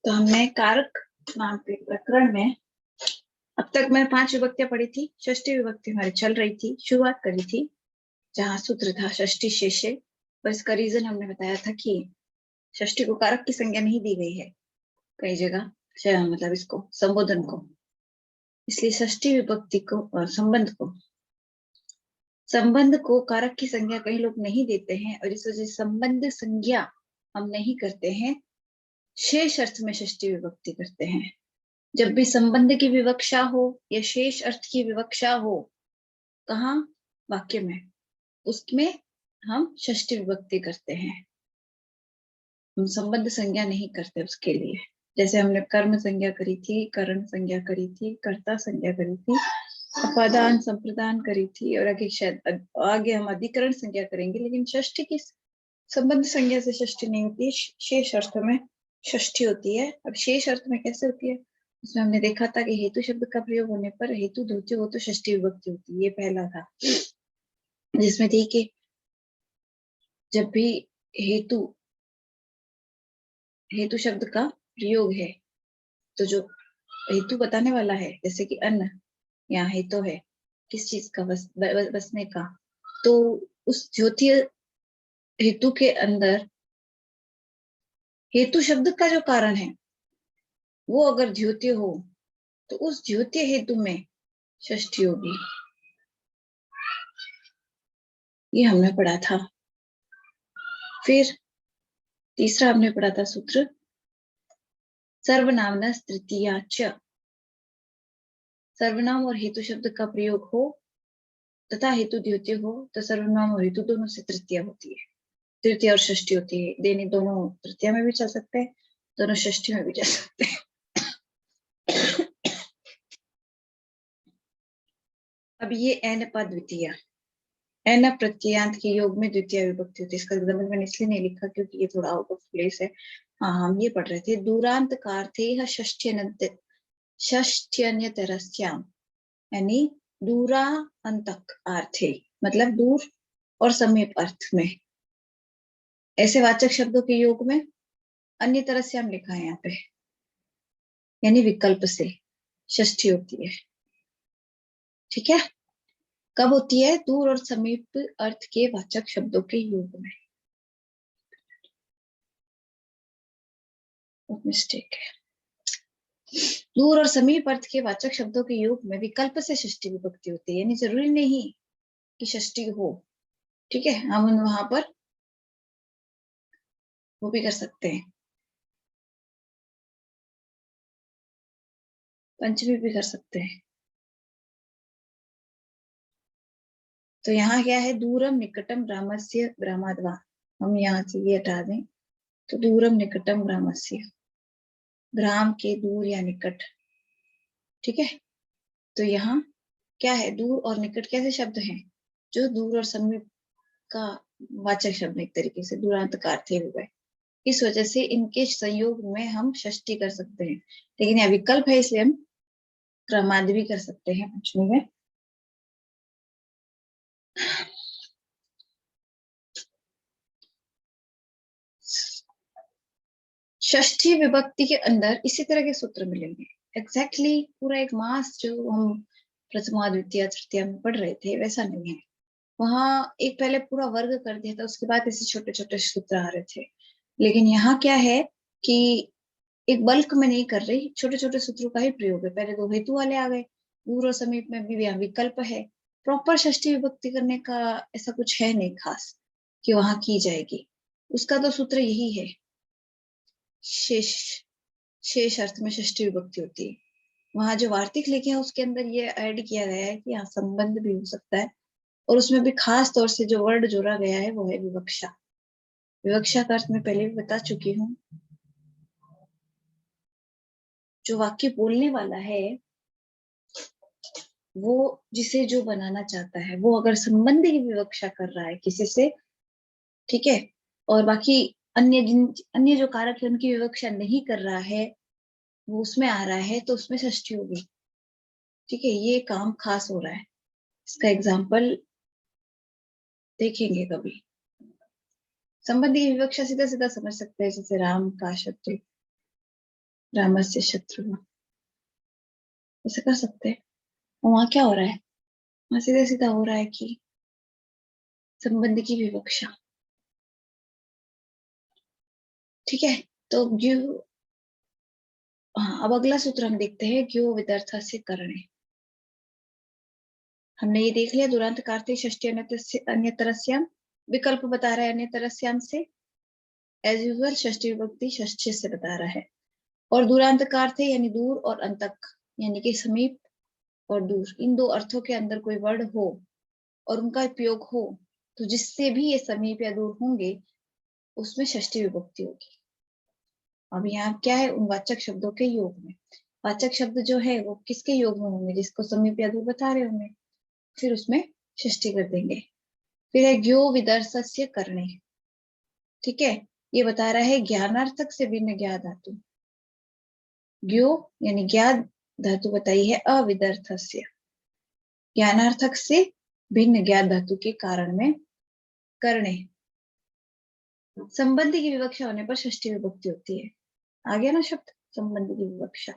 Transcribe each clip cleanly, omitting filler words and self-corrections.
तो हमने कारक नाम के प्रकरण में अब तक मैं 5 विभक्तियां पढ़ी थी। षष्ठी विभक्ति हमारी चल रही थी, शुरुआत करी थी, जहां सूत्र था षष्ठी शेषे। पर इसका रीजन हमने बताया था कि षष्ठी को कारक की संज्ञा नहीं दी गई है कई जगह, मतलब इसको संबोधन को, इसलिए षष्ठी विभक्ति को और संबंध को कारक की संज्ञा कई लोग नहीं देते हैं, और इस वजह से संबंध संज्ञा हम नहीं करते हैं, शेष अर्थ में षष्ठी विभक्ति करते हैं। जब भी संबंध की विवक्षा हो या शेष अर्थ की विवक्षा हो, कहाँ? वाक्य में, उसमें हम षष्ठी विभक्ति करते हैं। हम संबंध संज्ञा नहीं करते उसके लिए। जैसे हमने कर्म संज्ञा करी थी, करण संज्ञा करी थी, कर्ता संज्ञा करी थी, अपादान संप्रदान करी थी, और आगे शायद आगे हम अधिकरण संज्ञा करेंगे। लेकिन षष्ठी की संबंध संज्ञा से षष्ठी नहीं होती, शेष अर्थ में षष्ठी होती है। अब शेष अर्थ में कैसे होती है, उसमें हमने देखा था कि हेतु शब्द का प्रयोग होने पर हेतु द्वितीय हो तो षष्ठी विभक्ति होती है। ये पहला था, जिसमें थी कि जब भी हेतु शब्द का प्रयोग है तो जो हेतु बताने वाला है, जैसे कि अन्न या हेतु है किस चीज का, बसने का, तो उस ज्योतिय हेतु के अंदर हेतु शब्द का जो कारण है वो अगर द्योत्य हो तो उस द्योत्य हेतु में षष्ठी होगी। ये हमने पढ़ा था। फिर तीसरा हमने पढ़ा था सूत्र सर्वनामना तृतीया च। सर्वनाम और हेतु शब्द का प्रयोग हो तथा हेतु द्योत्य हो तो सर्वनाम और हेतु दोनों से तृतीया होती है। तृतीया और षष्ठी होती है। देने दोनों तृतीया में भी चल सकते हैं, दोनों षष्ठी में भी चल सकते हैं। अब ये एन पद द्वितीया, एन प्रत्ययांत के योग में द्वितीय विभक्ति होती है। इसका एग्जाम्पल मैंने इसलिए नहीं लिखा क्योंकि ये थोड़ा आउट ऑफ प्लेस है। हाँ, हम ये पढ़ रहे थे दूरांत कारथे षष्ठ्यन्यतरस्याम, यानी दूरा अंतक आर्थे, मतलब दूर और समीप अर्थ में। ऐसे वाचक शब्दों के योग में अन्य तरह से हम लिखा है यहाँ पे, यानी विकल्प से षष्ठी होती है। ठीक है, कब होती है? दूर और समीप अर्थ के वाचक शब्दों के योग में। मिस्टेक है। दूर और समीप अर्थ के वाचक शब्दों के योग में विकल्प से षष्ठी विभक्ति होती है, यानी जरूरी नहीं कि षष्ठी हो। ठीक है, हम वहां पर वो भी कर सकते हैं, पंचमी भी कर सकते हैं। तो यहाँ क्या है? दूरम निकटम ग्रामस्य ग्रामाद्वा। हम यहाँ से ये हटा दें तो दूरम निकटम ग्रामस्य, ग्राम के दूर या निकट। ठीक है, तो यहाँ क्या है? दूर और निकट कैसे शब्द हैं? जो दूर और समीप का वाचक शब्द, एक तरीके से दूरांत का अर्थ हो गए। इस वजह से इनके संयोग में हम षष्ठी कर सकते हैं, लेकिन यह विकल्प है इसलिए हम क्रमादि भी कर सकते हैं पंचमी में। षष्ठी विभक्ति के अंदर इसी तरह के सूत्र मिलेंगे। एग्जैक्टली पूरा एक मास जो हम प्रथमा द्वितीय तृतीया में पढ़ रहे थे वैसा नहीं है। वहां एक पहले पूरा वर्ग कर दिया था, उसके बाद ऐसे छोटे छोटे सूत्र आ रहे थे। लेकिन यहाँ क्या है कि एक बल्क में नहीं कर रही, छोटे छोटे सूत्रों का ही प्रयोग है। पहले दो हेतु वाले आ गए, दूर और समीप में भी यहाँ विकल्प है। प्रॉपर षष्ठी विभक्ति करने का ऐसा कुछ है नहीं खास कि वहां की जाएगी। उसका तो सूत्र यही है, शेष शेष अर्थ में षष्ठी विभक्ति होती है। वहां जो वार्तिक लिखे हैं उसके अंदर ये ऐड किया गया है कि यहाँ संबंध भी हो सकता है, और उसमें भी खास तौर से जो वर्ड जोड़ा गया है वो है विवक्षा। विवक्षा का अर्थ मैं पहले भी बता चुकी हूँ। जो वाक्य बोलने वाला है वो जिसे जो बनाना चाहता है, वो अगर संबंध की विवक्षा कर रहा है किसी से, ठीक है, और बाकी अन्य जो कारक है उनकी विवक्षा नहीं कर रहा है, वो उसमें आ रहा है, तो उसमें षष्ठी होगी। ठीक है, ये काम खास हो रहा है। इसका एग्जाम्पल देखेंगे कभी। संबंधी की विवक्षा सीधा सीधा समझ सकते हैं, जैसे राम का शत्रु, रामस्य शत्रु, ऐसे कर सकते हैं। और वहां क्या हो रहा है, वहां सीधा सीधा हो रहा है कि संबंध की विवक्षा। ठीक है, तो ग्यू, हाँ अब अगला सूत्र हम देखते हैं, ग्यो विदर्थस्य करणे। हमने ये देख लिया, दुरांत कार्तिक षष्ठी अन्यतरस्याम, विकल्प बता रहा है अन्यतरस्याम से, एज यूजुअल षष्ठी विभक्ति षष्ठी से बता रहा है। और दूरांत का अर्थ है यानी दूर, और अंतक यानी कि समीप और दूर, इन दो अर्थों के अंदर कोई वर्ड हो और उनका उपयोग हो, तो जिससे भी ये समीप या दूर होंगे उसमें षष्ठी विभक्ति होगी। अब यहाँ क्या है, उन वाचक शब्दों के योग में। वाचक शब्द जो है वो किसके योग में होंगे, जिसको समीप या दूर बता रहे होंगे, फिर उसमें षष्ठी कर देंगे। फिर है ज्ञो विदर्शस्य करणे। ठीक है, ये बता रहा है ज्ञानार्थक से भिन्न ज्ञा धातु। ज्ञो यानी ज्ञा धातु बताई है अविदर्थस्य, ज्ञानार्थक से भिन्न ज्ञात धातु के कारण में करणे। संबंधी की विवक्षा होने पर षष्ठी विभक्ति होती है। आ गया ना शब्द, संबंधी की विवक्षा।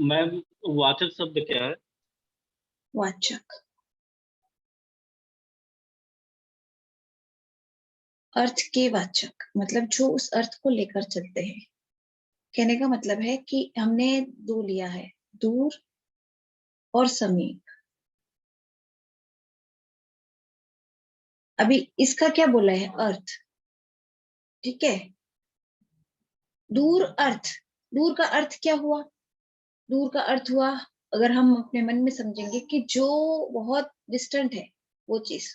मैम वाचक शब्द क्या है? वाचक अर्थ के वाचक, मतलब जो उस अर्थ को लेकर चलते हैं। कहने का मतलब है कि हमने दो लिया है, दूर और समीप। अभी इसका क्या बोला है, अर्थ। ठीक है, दूर अर्थ, दूर का अर्थ क्या हुआ, दूर का अर्थ हुआ, अगर हम अपने मन में समझेंगे कि जो बहुत डिस्टेंट है वो चीज।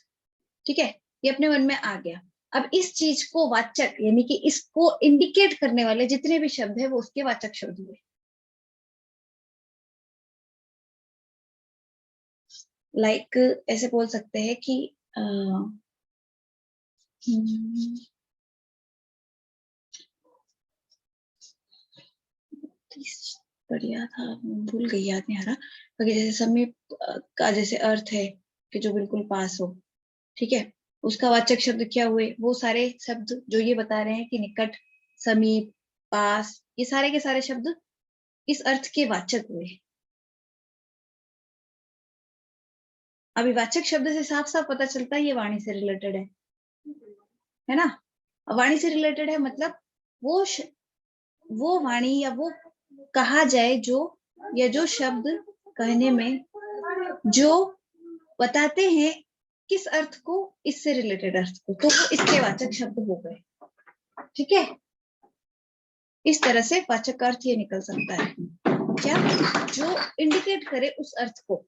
ठीक है, ये अपने मन में आ गया। अब इस चीज को वाचक यानी कि इसको इंडिकेट करने वाले जितने भी शब्द है वो उसके वाचक शब्द हुए। लाइक ऐसे बोल सकते हैं कि बढ़िया था, भूल गई, याद नहीं आ रहा। बाकी जैसे समीप का जैसे अर्थ है कि जो बिल्कुल पास हो। ठीक है, उसका वाचक शब्द क्या हुए, वो सारे शब्द जो ये बता रहे हैं कि निकट, समीप, पास, ये सारे के सारे शब्द इस अर्थ के वाचक हुए। अभी वाचक शब्द से साफ साफ पता चलता है ये वाणी से रिलेटेड है ना। वाणी से रिलेटेड है मतलब वो वाणी या वो कहा जाए जो, या जो शब्द कहने में जो बताते हैं किस अर्थ को, इससे रिलेटेड अर्थ को, तो वो इसके वाचक शब्द हो गए। ठीक है, इस तरह से वाचक का अर्थ ये निकल सकता है क्या, जो इंडिकेट करे उस अर्थ को।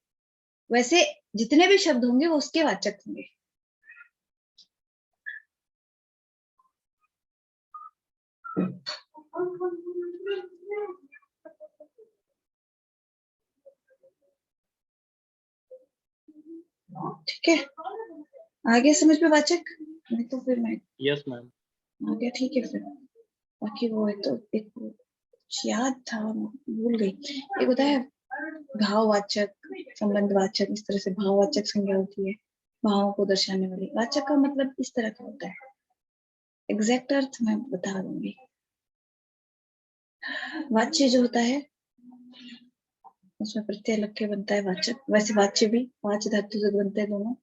वैसे जितने भी शब्द होंगे वो उसके वाचक होंगे। ठीक है, आगे समझ में वाचक, नहीं तो फिर मैं, यस मैम। आगे ठीक है फिर। बाकी वो है तो एक याद था, भूल गई। एक होता है भाववाचक, संबंधवाचक, इस तरह से भाववाचक संज्ञा होती है, भावों को दर्शाने वाली। वाचक का मतलब इस तरह का होता है, एग्जैक्ट अर्थ मैं बता दूंगी। वाच्य जो होता है उसमें प्रत्यय लग के बनता है वाचक। वैसे वाच्य भी वाच्य धातु से बनते हैं दोनों,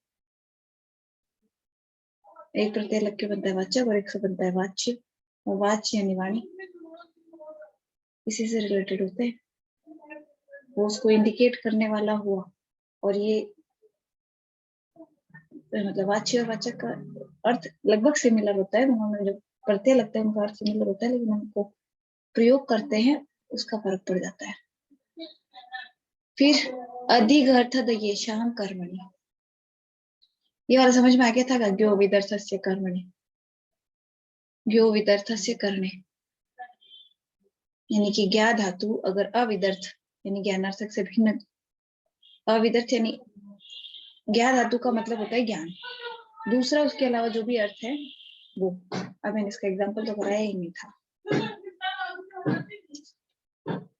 एक प्रत्यय लग के बनता है वाचक और एक से बनता है वाच्य। और वाच्य यानी वाणी, इसी से रिलेटेड होते हैं, वो उसको इंडिकेट करने वाला हुआ। और ये मतलब वाच्य और वाचक का अर्थ लगभग सिमिलर होता है, दोनों में जो प्रत्यय लगता है उनका अर्थ सिमिलर होता है, लेकिन उनको प्रयोग करते हैं उसका फर्क पड़ जाता है। फिर अधिगर्थद ये शाम कर्मणि, ये वाला समझ में आ गया था, ज्ञो विदर्थस्य कर्मणि, ज्ञो विदर्थस्य करणे, यानी कि ज्ञा धातु अगर अविदर्थ यानी ज्ञानार्थक से भिन्न, अविदर्थ यानी ज्ञा धातु का मतलब होता है ज्ञान, दूसरा उसके अलावा जो भी अर्थ है वो। अब मैंने इसका एग्जांपल तो कराया ही नहीं था।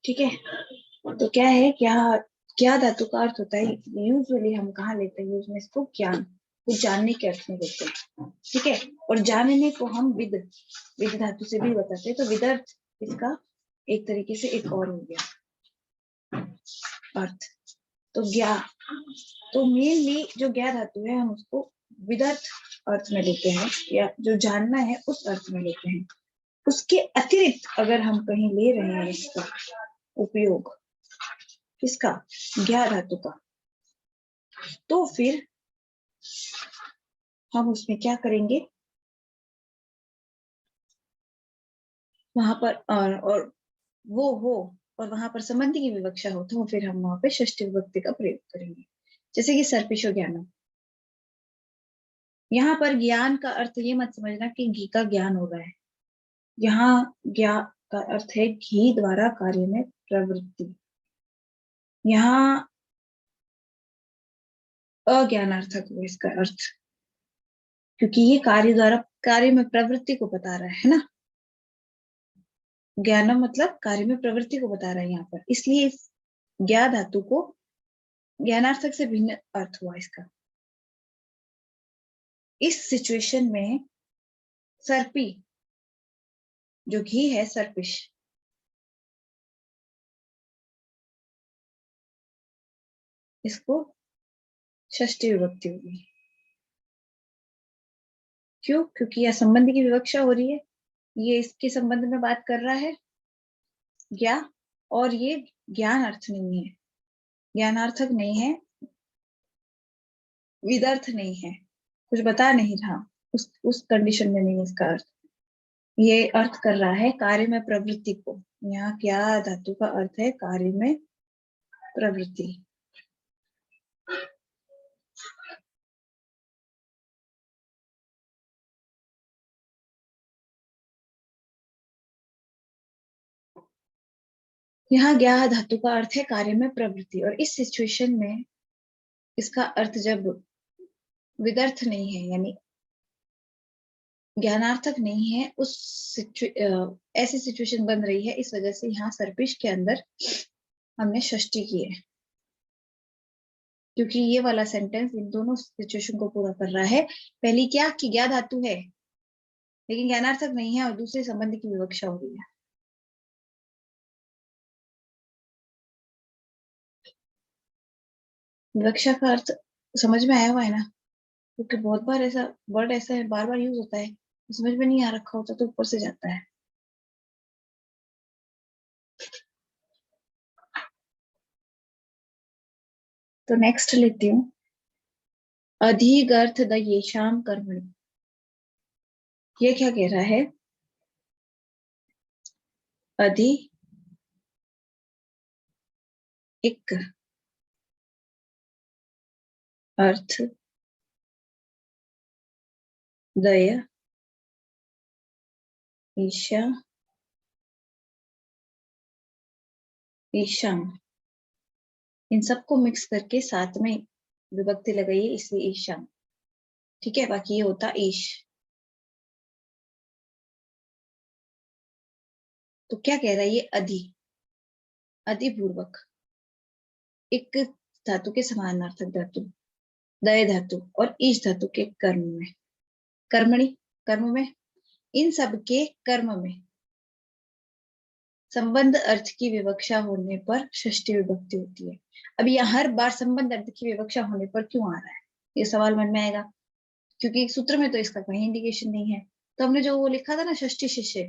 ठीक है, तो क्या है, क्या क्या धातु का अर्थ होता है, यूजुअली हम कहाँ लेते हैं यूज में इसको, ज्ञान, कुछ जानने के अर्थ में लेते हैं, ठीक है। और जानने को हम विद धातु से भी बताते हैं, तो विदर्थ इसका एक तरीके से एक और हो गया अर्थ। तो ज्ञा, तो मेनली जो ज्ञा धातु है हम उसको विदर्थ अर्थ में लेते हैं, या जो जानना है उस अर्थ में लेते हैं। उसके अतिरिक्त अगर हम कहीं ले रहे हैं इसका उपयोग, किसका, ज्ञा धातु का, तो फिर हम उसमें क्या करेंगे, वहां पर और वो हो और वहां पर संबंधी की विवक्षा हो, तो फिर हम वहां पे षष्ठी विभक्ति का प्रयोग करेंगे। जैसे कि सर्पिशो ज्ञानम, यहाँ पर ज्ञान का अर्थ ये मत समझना कि घी का ज्ञान हो रहा है, यहाँ ज्ञा का अर्थ है घी द्वारा कार्य में प्रवृत्ति। यहाँ अज्ञानार्थक हो इसका अर्थ, क्योंकि ये कार्य द्वारा कार्य में प्रवृत्ति को बता रहा है ना, ज्ञानम मतलब कार्य में प्रवृत्ति को बता रहा है यहाँ पर, इसलिए इस ज्ञा धातु को ज्ञानार्थक से भिन्न अर्थ हुआ इसका। इस सिचुएशन में सर्पी जो घी है, सर्पिश, इसको षष्ठी विभक्ति होगी। क्यों? क्योंकि यह संबंध की विवक्षा हो रही है, ये इसके संबंध में बात कर रहा है ज्ञा, और ये ज्ञान अर्थ नहीं है, ज्ञानार्थक नहीं है, विदर्थ नहीं है, कुछ बता नहीं रहा, उस कंडीशन में नहीं है इसका अर्थ। ये अर्थ कर रहा है कार्य में प्रवृत्ति को। यहाँ क्या धातु का अर्थ है, कार्य में प्रवृत्ति। यहाँ ज्ञा धातु का अर्थ है कार्य में प्रवृत्ति, और इस सिचुएशन में इसका अर्थ जब विदर्थ नहीं है, यानी ज्ञानार्थक नहीं है, ऐसी सिचुएशन बन रही है, इस वजह से यहाँ सर्पिश के अंदर हमने षष्ठी की है, क्योंकि ये वाला सेंटेंस इन दोनों सिचुएशन को पूरा कर रहा है। पहली क्या कि ज्ञा धातु है लेकिन ज्ञानार्थक नहीं है, और दूसरे संबंध की विवक्षा हो रही है। विवक्षा का अर्थ समझ में आया हुआ है ना, क्योंकि बहुत बार ऐसा वर्ड ऐसा है, बार बार यूज होता है, समझ में नहीं आ रखा होता तो ऊपर से जाता है। तो नेक्स्ट लेती हूँ, अधिगर्थ द येषाम कर्मणि। ये क्या कह रहा है, अधि एक अर्थ दय ईशा ईशान, इन सबको मिक्स करके साथ में विभक्ति लगाइए, इसलिए ईशान, ठीक है। बाकी ये होता ईश। तो क्या कह रहा है ये, अधिपूर्वक एक धातु के समानार्थक धातु दय धातु और ईश धातु के कर्म में, कर्मणि कर्म में, इन सब के कर्म में संबंध अर्थ की विवक्षा होने पर षष्ठी विभक्ति होती है। अब यह हर बार संबंध अर्थ की विवक्षा होने पर क्यों आ रहा है, ये सवाल मन में आएगा, क्योंकि सूत्र में तो इसका कहीं इंडिकेशन नहीं है। तो हमने जो वो लिखा था ना षष्ठी शिष्य,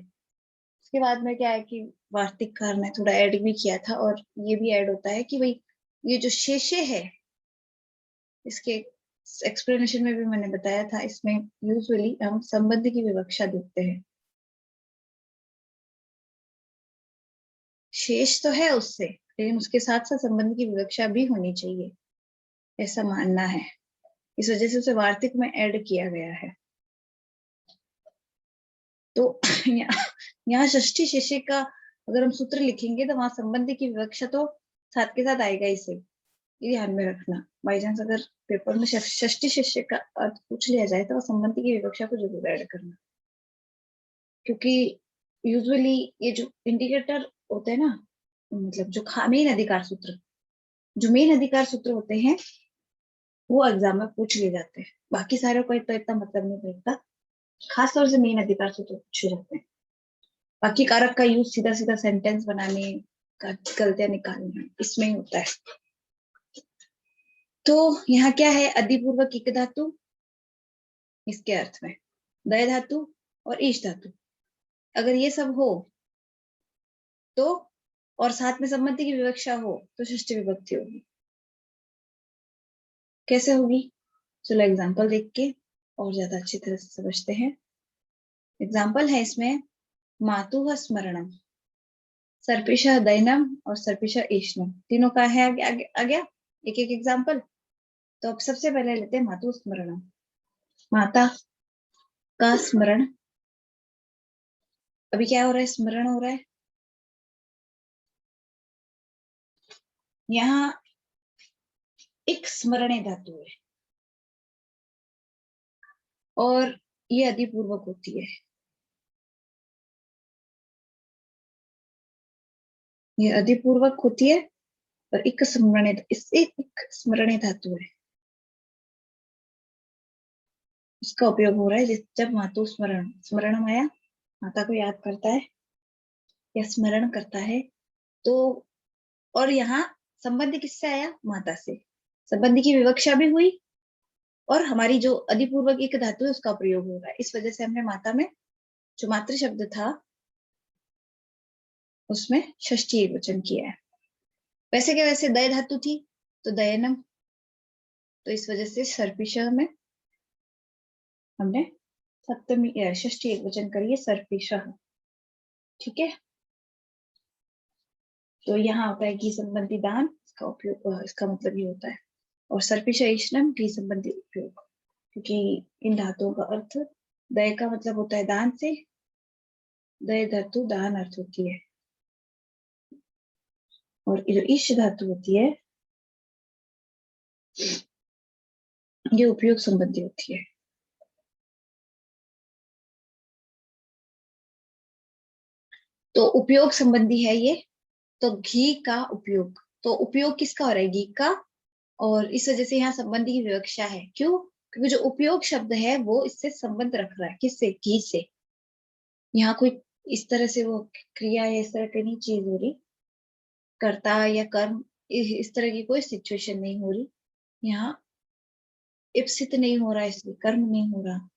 उसके बाद में क्या है कि वार्तिककार ने थोड़ा ऐड भी किया था, और ये भी ऐड होता है कि भाई ये जो शेषे है, इसके एक्सप्लेनेशन में भी मैंने बताया था, इसमें यूजुअली हम संबंध की विवक्षा देखते हैं। शेष तो है उससे, लेकिन उसके साथ साथ संबंध की विवक्षा भी होनी चाहिए, ऐसा मानना है, इस वजह से उसे वार्तिक में ऐड किया गया है। तो यहाँ षष्ठी शिष्य का अगर हम सूत्र लिखेंगे तो वहां संबंध की विवक्षा तो साथ के साथ आएगा इसे, ये ध्यान में रखना। बाई चांस अगर पेपर में षष्ठी शिष्य का अर्थ पूछ लिया जाए तो संबंध की विवक्षा को जरूर ऐड करना, क्योंकि यूजुअली ये जो इंडिकेटर होते हैं ना, मतलब जो मेन अधिकार सूत्र, जो मेन अधिकार सूत्र होते हैं वो एग्जाम में पूछ लिए जाते हैं, बाकी सारे को तो इतना मतलब नहीं पड़ता, खास तौर से मेन अधिकार सूत्र पूछे जाते हैं। बाकी कारक का यूज सीधा सीधा सेंटेंस बनाने का, गलतियां निकालना, इसमें ही होता है। तो यहाँ क्या है, अधिपूर्वक इक धातु, इसके अर्थ में दय धातु और ईश धातु, अगर ये सब हो तो, और साथ में संबंधी की विवक्षा हो तो षष्ठी विभक्ति होगी। कैसे होगी, चलो एग्जाम्पल देख के और ज्यादा अच्छी तरह से समझते हैं। एग्जाम्पल है इसमें मातुः स्मरणम, सर्पिषः दयनम और सर्पिषः ईशनम, तीनों का है आ गया एक एक एग्जाम्पल। तो अब सबसे पहले लेते हैं मातुः स्मरणम, माता का स्मरण। अभी क्या हो रहा है, स्मरण हो रहा है। यहाँ एक स्मरणे धातु है और ये अधिपूर्वक होती है, ये अधिपूर्वक होती है और एक स्मरणे, इससे एक स्मरणे धातु है, उसका उपयोग हो रहा है जब मातु स्मरण, स्मरण आया, माता को याद करता है या स्मरण करता है तो, और यहाँ संबंध किससे आया, माता से, संबंध की विवक्षा भी हुई और हमारी जो अधिपूर्वक एक धातु है उसका प्रयोग हो रहा है। इस वजह से हमने माता में जो मातृ शब्द था उसमें षष्ठी एकवचन किया है। वैसे क्या, वैसे दय धातु थी तो दयनम, तो इस वजह से सर्पिषः में हमने सप्तमी षष्ठी एकवचन करिए सर्पिषः, ठीक है। तो यहाँ होता है घी संबंधी दान, इसका उपयोग, इसका मतलब ये होता है, और सर्पिषः ईशनम घी संबंधी उपयोग, क्योंकि इन धातुओं का अर्थ, दय का मतलब होता है दान से, दय धातु दान अर्थ होती है, और जो ईश धातु होती है ये उपयोग संबंधी होती है। तो उपयोग संबंधी है ये, तो घी का उपयोग, तो उपयोग किसका हो रहा है, घी का, और इस वजह से यहाँ संबंधी की विवक्षा है। क्यों, क्योंकि जो उपयोग शब्द है वो इससे संबंध रख रहा है, किससे, घी से। यहाँ कोई इस तरह से वो क्रिया या इस तरह की नहीं चीज हो रही, कर्ता या कर्म इस तरह की कोई सिचुएशन नहीं हो रही, यहाँ इप्सित नहीं हो रहा, इसलिए कर्म नहीं हो रहा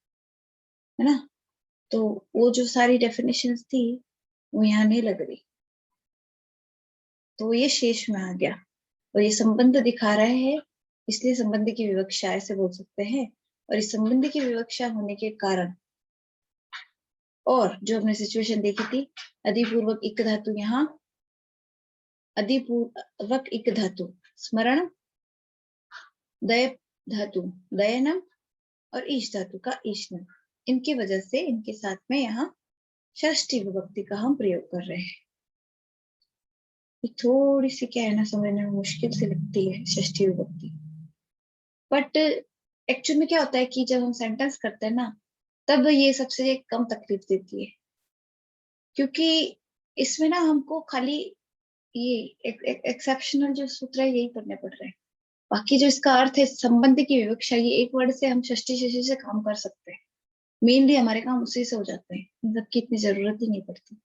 है ना। तो वो जो सारी डेफिनेशंस थी वो यहाँ नहीं लग रही, तो ये शेष में आ गया, और ये संबंध दिखा रहे हैं, इसलिए संबंध की विवक्षा ऐसे बोल सकते हैं। और इस संबंध की विवक्षा होने के कारण, और जो हमने सिचुएशन देखी थी, अधिपूर्वक इक धातु, यहाँ अधिपूर्वक इक धातु स्मरण, दय धातु दयनम और ईश धातु का ईशनम, इनकी वजह से इनके साथ में यहाँ षष्ठी विभक्ति का हम प्रयोग कर रहे हैं। थोड़ी सी क्या है ना, समझने में मुश्किल से लगती है षष्ठी विभक्ति, बट एक्चुअल में क्या होता है कि जब हम सेंटेंस करते हैं ना, तब ये सबसे कम तकलीफ देती है, क्योंकि इसमें ना हमको खाली ये एक्सेप्शनल जो सूत्र है यही पढ़ने पड़ रहे हैं। बाकी जो इसका अर्थ है संबंध की विवक्षा, ये एक वर्ड से हम षष्ठी षष्ठी से काम कर सकते हैं, मेनली हमारे काम उसी से हो जाते हैं, इन सबकी इतनी जरूरत ही नहीं पड़ती।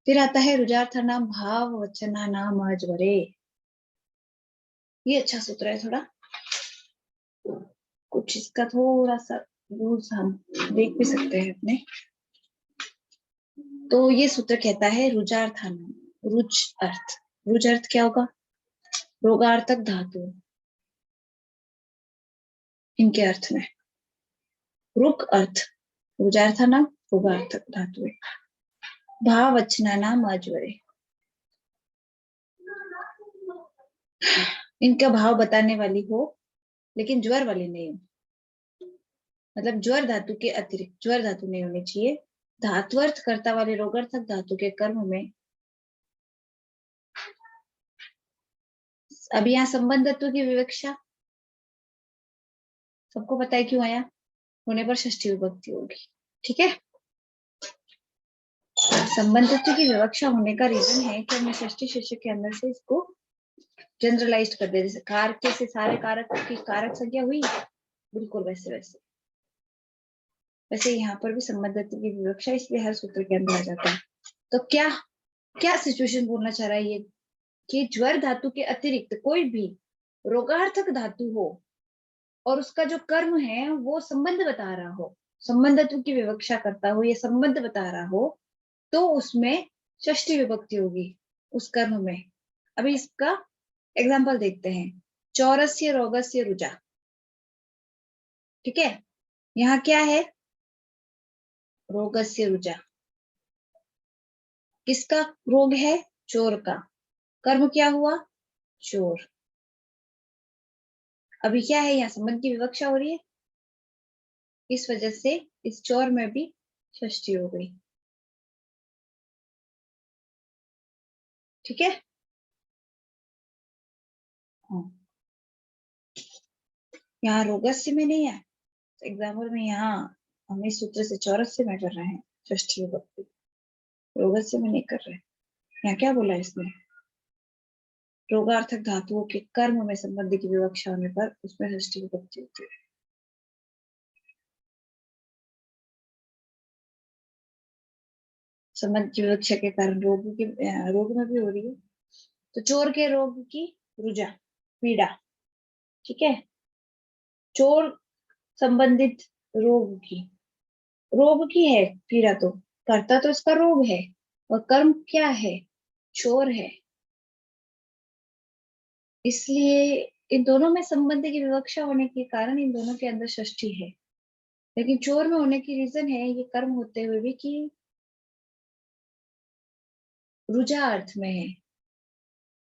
फिर आता है रुजार्थानाम भाव वचनानाम अजवरे, ये अच्छा सूत्र है, थोड़ा कुछ इसका थोड़ा सा रूल्स हम देख भी सकते हैं अपने। तो ये सूत्र कहता है रुजार्थानाम, रुच अर्थ, रुच अर्थ क्या होगा, रोगार्थक धातु, इनके अर्थ में रुक अर्थ, रुजार्थानाम रोगार्थक धातु है, भाव वचनानाम अजवरे, इनका भाव बताने वाली हो लेकिन ज्वर वाली नहीं हो, मतलब ज्वर धातु के अतिरिक्त ज्वर धातु नहीं होनी चाहिए, धात्वर्थ कर्ता वाले रोगार्थक धातु के कर्म में। अब यहाँ संबंधत्व की विवक्षा सबको पता है क्यों आया, होने पर षष्ठी विभक्ति होगी, ठीक है। संबंधत्व की विवक्षा होने का रीजन है कि हमने षष्ठी शीर्षक के अंदर से इसको जनरलाइज कर दे, जैसे कारक से सारे कारक की कारक संख्या हुई, बिल्कुल वैसे वैसे वैसे यहाँ पर भी संबंधित की विवक्षा इसलिए हर सूत्र के अंदर आ जाता है। तो क्या क्या सिचुएशन बोलना चाह रहा है ये, कि ज्वर धातु के अतिरिक्त कोई भी रोगार्थक धातु हो और उसका जो कर्म है वो संबंध बता रहा हो, संबंधत्व की विवक्षा करता हो, ये संबंध बता रहा हो, तो उसमें षष्ठी विभक्ति होगी उस कर्म में। अभी इसका एग्जाम्पल देखते हैं, चौरस्य रोगस्य रुजा। ठीक है, यहाँ क्या है, रोगस्य रुजा, किसका रोग है, चोर का, कर्म क्या हुआ, चोर। अभी क्या है, यहाँ संबंध की विवक्षा हो रही है, इस वजह से इस चोर में भी षष्ठी हो गई। ठीक है, यहाँ रोगस्य में नहीं है एग्जाम्पल में, यहाँ हम इस सूत्र से चौरस्य में कर रहे हैं षष्ठी विभक्ति, रोगस्य में नहीं कर रहे। यहाँ क्या बोला इसमें, रोगार्थक धातुओं के कर्म में संबंध की विवक्षा होने पर उसमें षष्ठी विभक्ति होती है। संबंध की विवक्षा के कारण रोग में भी हो रही है। तो चोर के रोग की रुजा, पीड़ा। ठीक है, चोर संबंधित रोग की है पीड़ा, तो करता तो इसका रोग है और कर्म क्या है, चोर है, इसलिए इन दोनों में संबंध की विवक्षा होने के कारण इन दोनों के अंदर षष्ठी है। लेकिन चोर में होने की रीजन है ये कर्म होते हुए भी कि रुजा अर्थ में है,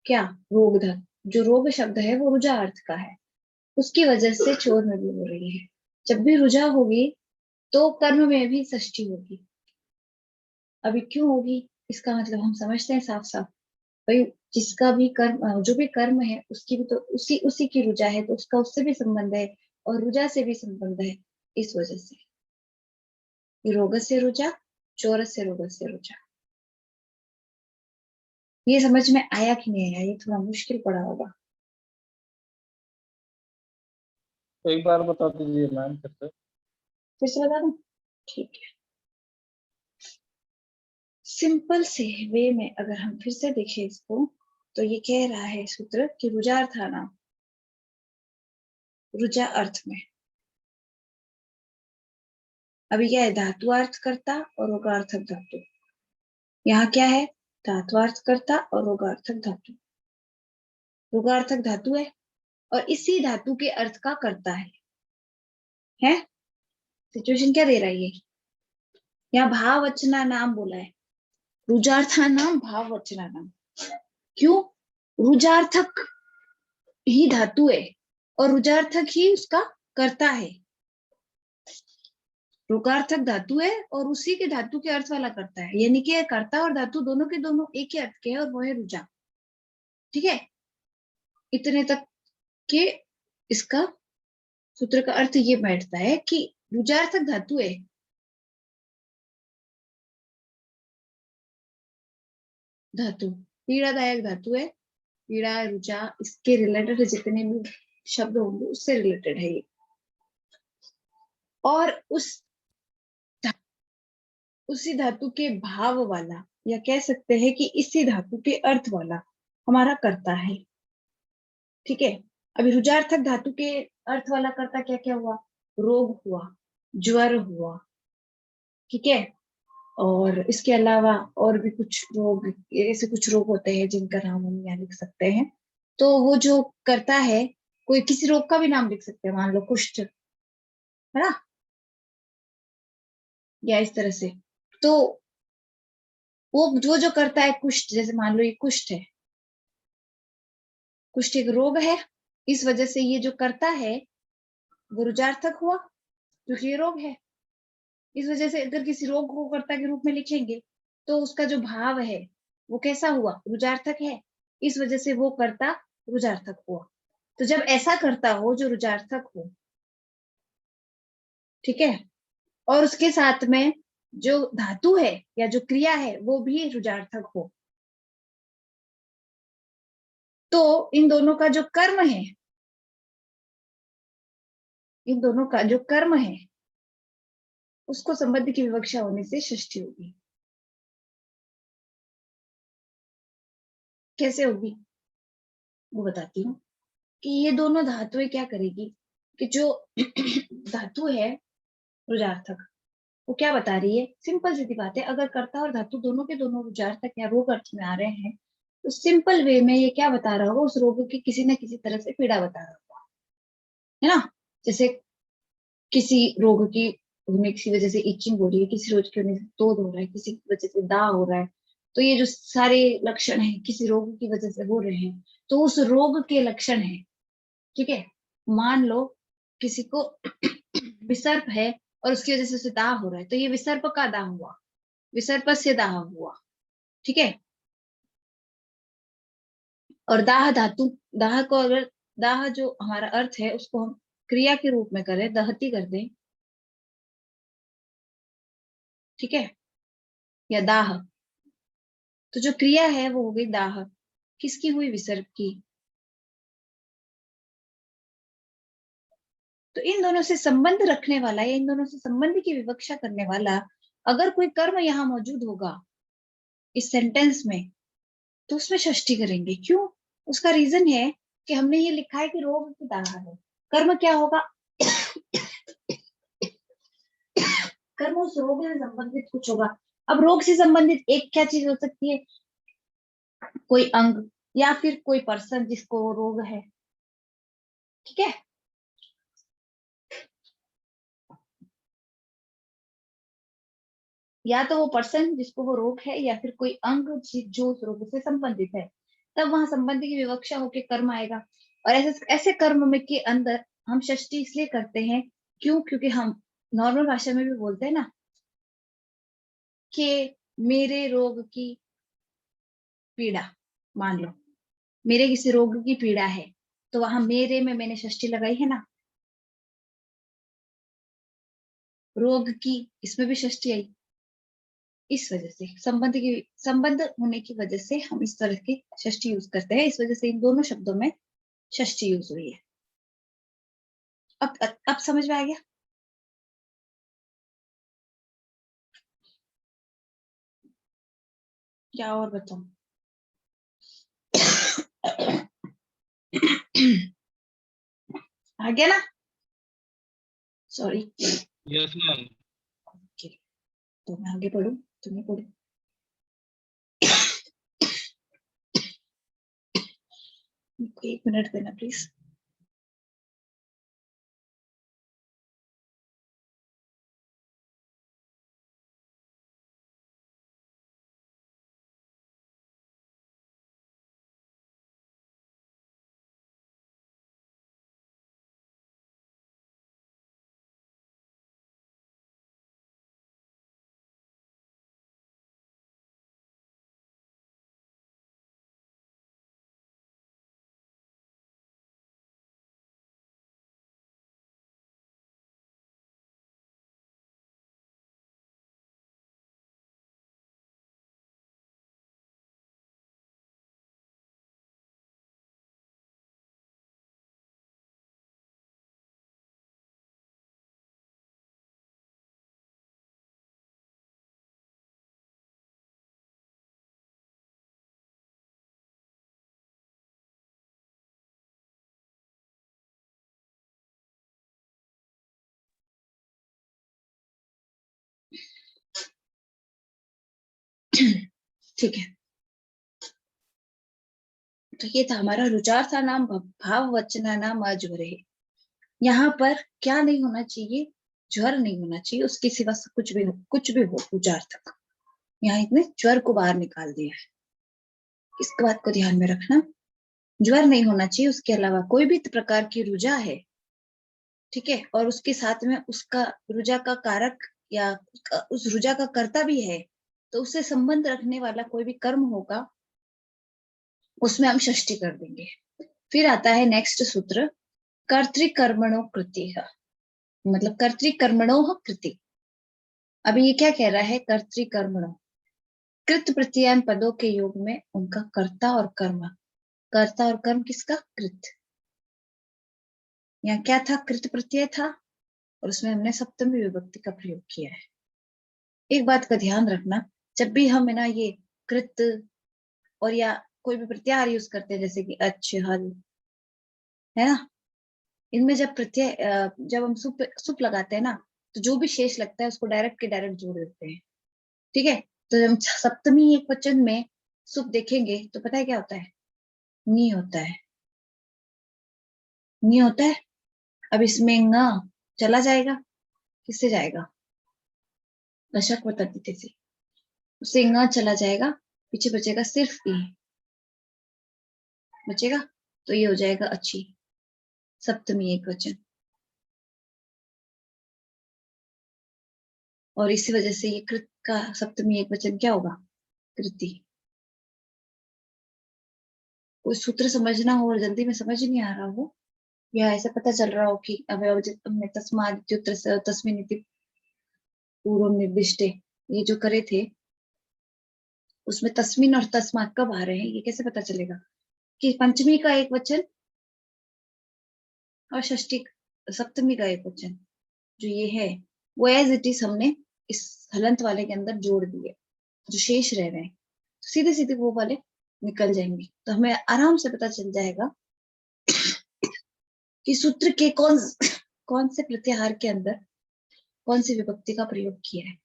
क्या, रोग धन, जो रोग शब्द है वो रुजा अर्थ का है, उसकी वजह से चोर में भी हो रही है। जब भी रुजा होगी तो कर्म में भी षष्ठी होगी। अभी क्यों होगी, इसका मतलब हम समझते हैं साफ साफ, भाई जिसका भी कर्म, जो भी कर्म है उसकी भी तो उसी उसी की रुजा है, तो उसका उससे भी संबंध है और रुजा से भी संबंध है, इस वजह से रोग से रुजा, चोर से रोग से रुजा। ये समझ में आया कि नहीं आया, ये थोड़ा मुश्किल पड़ा होगा। एक बार बता दीजिए मैम फिर से बता दूं, ठीक है। सिंपल से वे में अगर हम फिर से देखें इसको, तो ये कह रहा है सूत्र कि रुजार्थानाम, रुजा अर्थ में, अभी क्या है, धातुआर्थ कर्ता और रोगार्थक धातु। यहाँ क्या है, धातुआर्थ कर्ता और रोगार्थक धातु। रोगार्थक धातु है और इसी धातु के अर्थ का कर्ता है? सिचुएशन क्या दे रहा है ये, यहाँ भाववचना नाम बोला है, रुजार्था नाम भाववचना नाम। क्यों, रुजार्थक ही धातु है और रुजार्थक ही उसका कर्ता है। रोगार्थक धातु है और उसी के धातु के अर्थ वाला करता है, यानी कि कर्ता और धातु दोनों के दोनों एक ही अर्थ के हैं और वो है रुजा। ठीक है, इतने तक के इसका सूत्र का अर्थ ये बैठता है कि रुजार्थक धातु है, धातु पीड़ादायक धातु है, पीड़ा रुजा इसके रिलेटेड जितने भी शब्द होंगे उससे रिलेटेड है ये, और उसी धातु के भाव वाला, या कह सकते हैं कि इसी धातु के अर्थ वाला हमारा कर्ता है। ठीक है, अभी रुजार्थक धातु के अर्थ वाला कर्ता क्या क्या हुआ, रोग हुआ, ज्वर हुआ। ठीक है, और इसके अलावा और भी कुछ रोग, ऐसे कुछ रोग होते हैं जिनका नाम हम यहाँ लिख सकते हैं। तो वो जो करता है, कोई किसी रोग का भी नाम लिख सकते हैं, मान लो कुष्ठ, है ना, या इस तरह से। तो वो जो करता है कुष्ठ, जैसे मान लो ये कुष्ठ है, कुष्ठ एक रोग है, इस वजह से ये जो करता है वो रुजार्थक हुआ क्योंकि ये रोग है। इस वजह से अगर किसी रोग को कर्ता के रूप में लिखेंगे तो उसका जो भाव है वो कैसा हुआ, रुजार्थक है, इस वजह से वो कर्ता रुजार्थक हुआ। तो जब ऐसा करता हो जो रुजार्थक हो, ठीक है, और उसके साथ में जो धातु है या जो क्रिया है वो भी रुजार्थक हो, तो इन दोनों का जो कर्म है, इन दोनों का जो कर्म है उसको संबंध की विवक्षा होने से षष्ठी होगी। कैसे होगी वो बताती हूँ। कि ये दोनों धातुएं क्या करेगी कि जो धातु है रुजार्थक, वो क्या बता रही है, सिंपल सी बात है, अगर कर्ता और धातु दोनों के दोनों रुजार्थक या रोग अर्थ में आ रहे हैं तो सिंपल वे में ये क्या बता रहा होगा, उस रोग की किसी न किसी तरह से पीड़ा बता रहा होगा, है ना। जैसे किसी रोग की होने की वजह से इचिंग हो रही है, किसी रोग की होने से दर्द हो रहा है, किसी की वजह से दाग हो रहा है, तो ये जो सारे लक्षण है किसी रोग की वजह से हो रहे हैं, तो उस रोग के लक्षण है। ठीक है, मान लो किसी को विसर्प है और उसकी वजह से उसे दाह हो रहा है, तो ये विसर्प का दाह हुआ, विसर्प से दाह हुआ। ठीक है, और दाह धातु, दाह को अगर, दाह जो हमारा अर्थ है उसको हम क्रिया के रूप में करें, दहती कर दें, ठीक है, या दाह, तो जो क्रिया है वो हो गई दाह, किसकी हुई, विसर्प की। तो इन दोनों से संबंध रखने वाला या इन दोनों से संबंध की विवक्षा करने वाला अगर कोई कर्म यहाँ मौजूद होगा इस सेंटेंस में, तो उसमें षष्ठी करेंगे। क्यों? उसका रीजन है कि हमने ये लिखा है कि रोग की दाह है, कर्म क्या होगा, कर्म उस रोग से संबंधित कुछ होगा। अब रोग से संबंधित एक क्या चीज हो सकती है, कोई अंग या फिर कोई पर्सन जिसको रोग है। ठीक है, या तो वो पर्सन जिसको वो रोग है या फिर कोई अंग जो उस रोग से संबंधित है, तब वहां संबंध की विवक्षा होकर कर्म आएगा। और ऐसे ऐसे कर्म में के अंदर हम षष्ठी इसलिए करते हैं, क्यों, क्योंकि हम नॉर्मल भाषा में भी बोलते हैं ना कि मेरे रोग की पीड़ा, मान लो मेरे किसी रोग की पीड़ा है, तो वहां मेरे में मैंने षष्ठी लगाई है ना, रोग की, इसमें भी षष्ठी आई। इस वजह से संबंध होने की वजह से हम इस तरह की षष्ठी यूज करते हैं, इस वजह से इन दोनों शब्दों में षष्ठी यूज हुई है। अब समझ में आ गया। क्या और बताऊं। आ गया ना, सॉरी। Yes ma'am. ओके, तो मैं आगे पढ़ू, तुम्हें पढ़ू। एक मिनट देना प्लीज। ठीक है, तो ये था हमारा रुचार था नाम भाव वचना नाम अज्वर है। यहाँ पर क्या नहीं होना चाहिए, ज्वर नहीं होना चाहिए, उसके सिवा कुछ भी हो रुचार तक। यहाँ इसने ज्वर को बाहर निकाल दिया है, इस बात को ध्यान में रखना। ज्वर नहीं होना चाहिए, उसके अलावा कोई भी प्रकार की रुजा है, ठीक है, और उसके साथ में उसका रुजा का कारक या उस रुजा का कर्ता भी है, तो उससे संबंध रखने वाला कोई भी कर्म होगा उसमें हम षष्ठी कर देंगे। फिर आता है नेक्स्ट सूत्र, कर्तृकर्मणो कृति, मतलब कर्तृकर्मणो कृति। अभी ये क्या कह रहा है, कर्तृकर्मणो, कृत प्रत्ययन पदों के योग में उनका कर्ता और कर्म कर्ता और कर्म किसका? कृत। यहाँ क्या था? कृत प्रत्यय था और उसमें हमने सप्तमी विभक्ति का प्रयोग किया है। एक बात का ध्यान रखना, जब भी हम है ना ये कृत और या कोई भी प्रत्याहार यूज करते हैं जैसे कि अच्छ, हल, है ना, इनमें जब प्रत्यय जब हम सुप लगाते हैं ना, तो जो भी शेष लगता है उसको डायरेक्ट के डायरेक्ट जोड़ देते हैं। ठीक है, तो हम सप्तमी एक वचन में सुप देखेंगे तो पता है क्या होता है? नी होता है, नी होता है। अब इसमें ङ चला जाएगा, किससे जाएगा? दशक वतर्थित से, उससे ङ चला जाएगा, पीछे बचेगा सिर्फ ई बचेगा, तो ये हो जाएगा अच्छी सप्तमी एक वचन। और इसी वजह से ये कृत का सप्तमी एक वचन क्या होगा? कृति। कोई सूत्र समझना हो और जल्दी में समझ नहीं आ रहा हो, या ऐसा पता चल रहा हो कि हमने तस्मादित्युत्तर तस्मिन् इति पूर्व निर्दिष्टे ये जो करे थे, उसमें तस्मिन और तस्मात कब आ रहे हैं, ये कैसे पता चलेगा? कि पंचमी का एक वचन और षष्ठी सप्तमी का एक वचन जो ये है वो एज इट इज हमने इस हलंत वाले के अंदर जोड़ दिए, जो शेष रह रहे हैं तो सीधे सीधे वो वाले निकल जाएंगे। तो हमें आराम से पता चल जाएगा कि सूत्र के कौन से प्रत्याहार के अंदर कौन सी विभक्ति का प्रयोग किया है।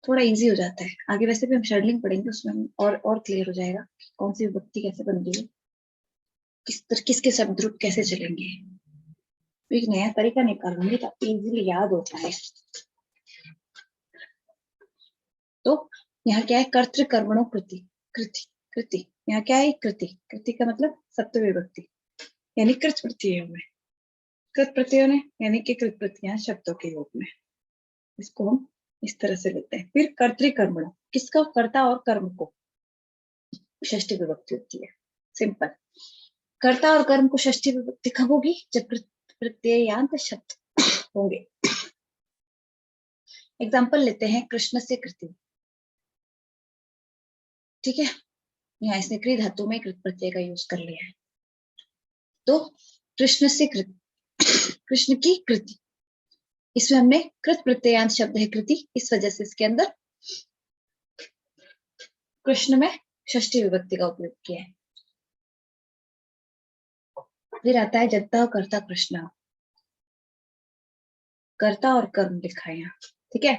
थोड़ा इजी हो जाता है। आगे वैसे भी हम शेड्यूलिंग पढ़ेंगे, उसमें हम और क्लियर हो जाएगा कौन सी विभक्ति कैसे बन रही है, किसके शब्द रूप कैसे चलेंगे। एक नया तरीका निकालूंगी ताकि इजीली याद हो पाए। तो यहाँ क्या है? कर्तृ कर्मणों कृति, कृति कृति। यहाँ क्या है? कृति। कृति का मतलब सप्तमी विभक्ति, यानी कृत प्रत्यय में, कृत प्रत्यय ने यानी कि कृत प्रत्यय शब्दों के योग में, इसको हम इस तरह से लेते हैं। फिर कर्तृकर्मणों, किसका? कर्ता और कर्म को षष्ठी विभक्ति होती है। सिंपल। कर्ता और कर्म को षष्ठी विभक्ति कब होगी? जब प्रत्ययांत शब्द होंगे। एग्जाम्पल लेते हैं कृष्ण से कृति। ठीक है, यहाँ इसने कृ धातु में कृत प्रत्यय का यूज कर लिया है। तो कृष्ण से कृत, कृष्ण की कृति, इसमें हमने कृत प्रत्ययांत शब्द है कृति, इस वजह से इसके अंदर कृष्ण में षष्ठी विभक्ति का उपयोग किया है। फिर आता है जगत कर्ता कृष्ण, कर्ता और कर्म लिखा है यहाँ। ठीक है,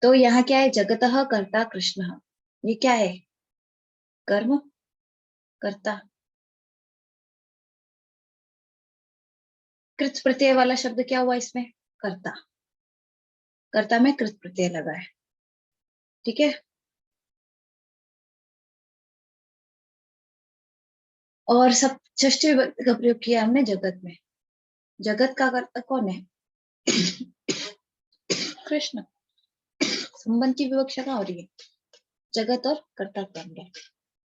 तो यहाँ क्या है? जगत कर्ता कृष्ण, ये क्या है? कर्म कर्ता। कृत प्रत्यय वाला शब्द क्या हुआ इसमें? कर्ता। कर्ता में कृत प्रत्यय लगा है। ठीक है, और सब षष्ठी विभक्ति का प्रयोग किया हमने जगत में। जगत का कर्ता कौन है? कृष्ण। संबंध की विवक्षा कहाँ हो रही है? जगत और कर्ता कर्म है,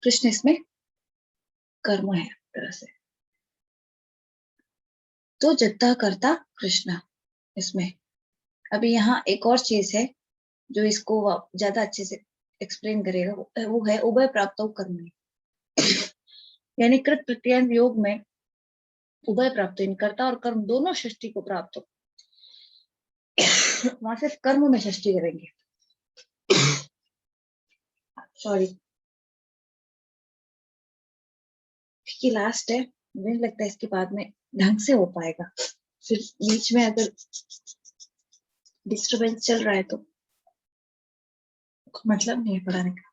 कृष्ण इसमें कर्म है तरह से। तो जगता कर्ता कृष्ण इसमें। अभी यहाँ एक और चीज है जो इसको ज्यादा अच्छे से एक्सप्लेन करेगा, वो है उभय प्राप्त कर्म, यानी कृत प्रत्यय योग में उभय प्राप्त, कर्ता और कर्म दोनों षष्ठी को प्राप्त हो। वहां से कर्म में षष्ठी करेंगे। सॉरी, इसकी लास्ट है, मुझे नहीं लगता इसके बाद में ढंग से हो पाएगा। फिर बीच में अगर डिस्टरबेंस चल रहा है तो मतलब नहीं है पढ़ाने का।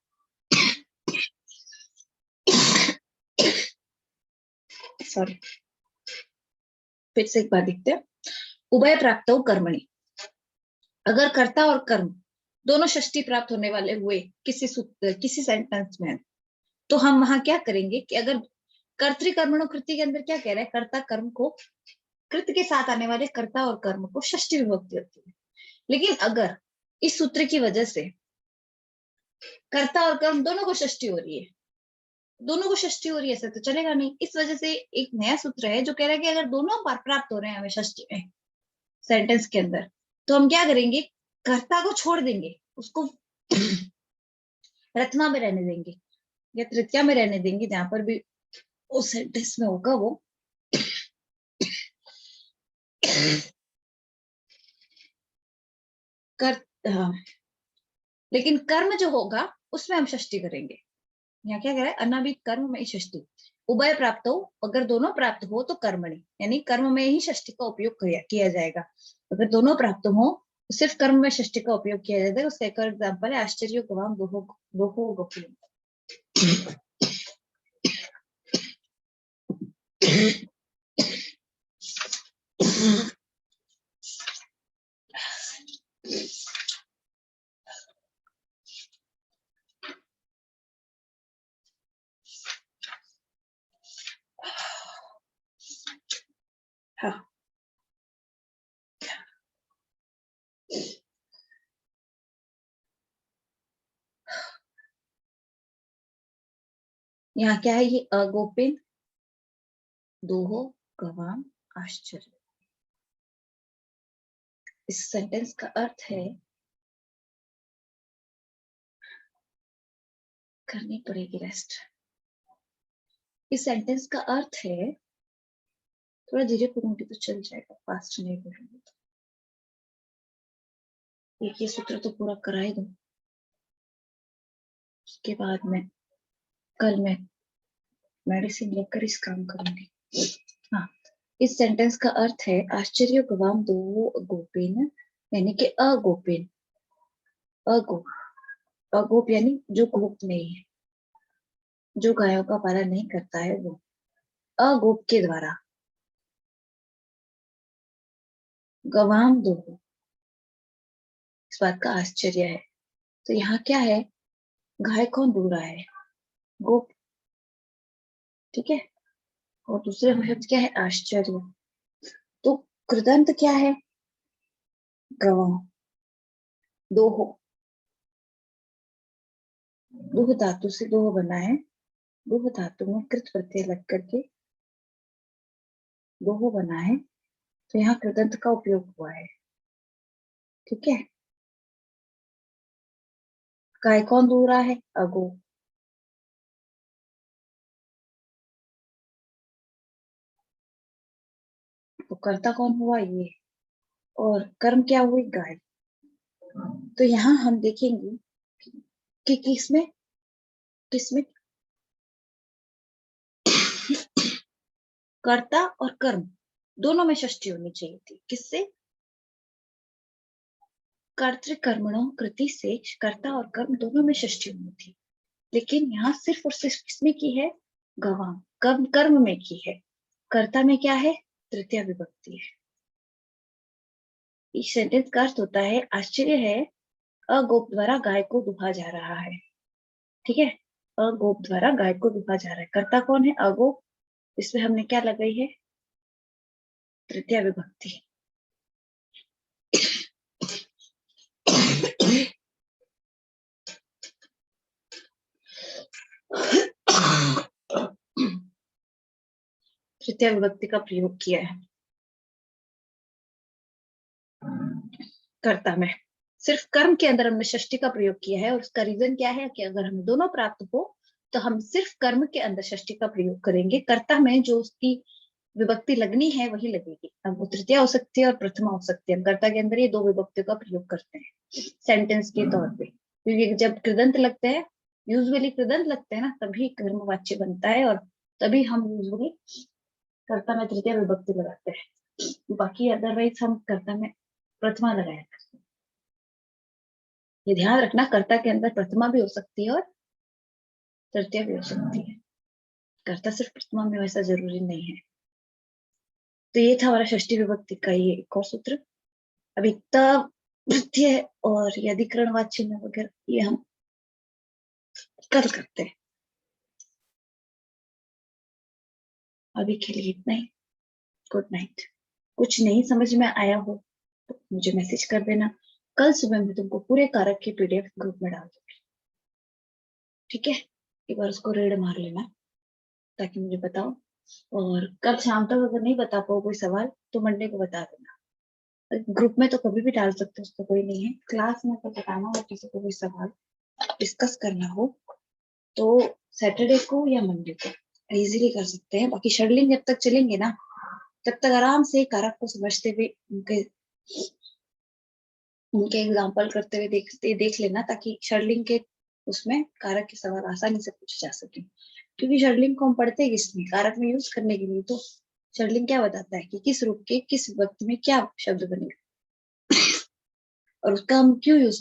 सॉरी, फिर से एक बार देखते हैं। उभय प्राप्त कर्मणि, अगर कर्ता और कर्म दोनों षष्ठी प्राप्त होने वाले हुए किसी सूत्र किसी सेंटेंस में, तो हम वहां क्या करेंगे कि अगर कर्तृकर्मणों कृति के अंदर क्या कह रहे हैं? कर्ता कर्म को, कृत के साथ आने वाले कर्ता और कर्म को षष्ठी विभक्ति होती है। लेकिन अगर इस सूत्र की वजह से कर्ता और कर्म दोनों को षष्ठी हो रही है, दोनों को षष्ठी हो रही है, ऐसा तो चलेगा नहीं। इस वजह से एक नया सूत्र है जो कह रहा है कि अगर दोनों प्राप्त हो रहे हैं हमें षष्ठी में सेंटेंस के अंदर, तो हम क्या करेंगे? कर्ता को छोड़ देंगे, उसको प्रथमा में रहने देंगे या तृतीया में रहने देंगे, जहां पर भी उस सेंटेंस में होगा वो कर लेकिन कर्म जो होगा उसमें हम षष्ठी करेंगे। यहाँ क्या कह रहा है, अनावित कर्म में षष्ठी, उभय प्राप्त हो, अगर दोनों प्राप्त हो तो कर्मणि, यानी कर्म में ही षष्ठी का उपयोग किया जाएगा। अगर दोनों प्राप्त हो तो सिर्फ कर्म में षष्ठी का उपयोग किया जाता है। उसका एक और एग्जाम्पल है आश्चर्य गवाम दोहो गोपी। हाँ, यहाँ क्या है, ये अगोपिन दोहो गवाम आश्चर्य। इस सेंटेंस का अर्थ है, करनी पड़ेगी रेस्ट। इस सेंटेंस का अर्थ है, थोड़ा धीरे पढ़ूंगी तो चल जाएगा, फास्ट नहीं पढ़ूंगी तो। एक ये सूत्र तो पूरा करा ही दो, उसके बाद में कल मैं मेडिसिन लेकर इस काम करूंगी। हाँ, इस सेंटेंस का अर्थ है आश्चर्य गवाम दो गोपिन, यानी कि अगोपिन। अगोप, अगोप यानी जो गोप नहीं है, जो गायों का पालन नहीं करता है, वो अगोप के द्वारा गवाम दो, इस बात का आश्चर्य है। तो यहाँ क्या है, गाय कौन दो रहा है, गोप, ठीक है। और दूसरे शब्द क्या है, आश्चर्य। तो कृदंत क्या है, गवाम, दोहो, दोह धातु से दोह बना है, दोह धातु में कृत प्रत्यय लग करके दोहो बना है, तो यहाँ कृदंत का उपयोग हुआ है, ठीक है। गाय कौन दो रहा है, अगो, तो कर्ता कौन हुआ, ये, और कर्म क्या हुई, गाय। तो यहाँ हम देखेंगे कि किसमें किसमें कर्ता और कर्म दोनों में षष्ठी होनी चाहिए थी। किससे, कर्तृकर्मणों कृति से कर्ता और कर्म दोनों में षष्ठी होनी थी, लेकिन यहाँ सिर्फ और सिर्फ किसमें की है, गवाम, कर्म में की है। कर्ता में क्या है, तृतीय विभक्ति है। इस सेंटेंस का अर्थ होता है, आश्चर्य है, अगोप द्वारा गाय को दुहा जा रहा है, ठीक है। अगोप द्वारा गाय को दुहा जा रहा है, कर्ता कौन है, अगोप, इसमें हमने क्या लगाई है, तृतीय विभक्ति। तृतीय विभक्ति का प्रयोग किया है कर्ता में। सिर्फ कर्म के अंदर हमने षष्ठी का प्रयोग किया है, और उसका रीजन क्या है कि अगर हमें दोनों प्राप्त हो तो हम सिर्फ कर्म के अंदर षष्ठी का प्रयोग करेंगे। कर्ता में जो उसकी विभक्ति लगनी है वही लगेगी। अब वो तृतीया हो सकती है और प्रथमा हो सकती है। हम कर्ता के अंदर ये दो विभक्तियों का प्रयोग करते हैं सेंटेंस के तौर पे, क्योंकि जब कृदंत लगते हैं, यूजुअली कृदंत लगते हैं ना, तभी कर्मवाच्य बनता है, और तभी हम यूजुअली कर्ता में तृतीय विभक्ति लगाते हैं। बाकी अदरवाइज हम कर्ता में प्रथमा लगाया करते हैं। ये ध्यान रखना, कर्ता के अंदर प्रथमा भी हो सकती है और तृतीया भी हो सकती है। कर्ता सिर्फ प्रथमा में वैसा जरूरी नहीं है। तो ये था हमारा षष्ठी विभक्ति का ये एक और सूत्र। अभी तब प्रत्यय और अधिकरण वाच्य में वगैरह ये हम कल करते हैं। अभी के लिए इतना ही। Good night. कुछ नहीं समझ में आया हो तो मुझे मैसेज कर देना, कल सुबह मैं तुमको पूरे कारक की पीडीएफ ग्रुप में डाल दूंगी, ठीक है। एक बार उसको रीड मार लेना ताकि मुझे बताओ, और कल शाम तक अगर नहीं बता पाओ कोई सवाल तो मंडे को बता देना। ग्रुप में तो कभी भी डाल सकते हो, उसका कोई नहीं है। क्लास में तो बताना हो किसी को कोई सवाल डिस्कस करना हो तो सैटरडे को या मंडे को इजीली कर सकते हैं। बाकी शेड्यूलिंग जब तक चलेंगे ना तब तक आराम से कारक को समझते हुए उनके एग्जाम्पल करते हुए देख लेना, ताकि शेड्यूलिंग के उसमें कारक के सवाल आसानी से पूछे जा सके। क्योंकि शेड्यूलिंग को हम पढ़ते किस लिए, कारक में यूज करने के लिए। तो शेड्यूलिंग क्या बताता है कि किस रूप के किस वक्त में क्या शब्द बनेगा और उसका हम क्यों यूज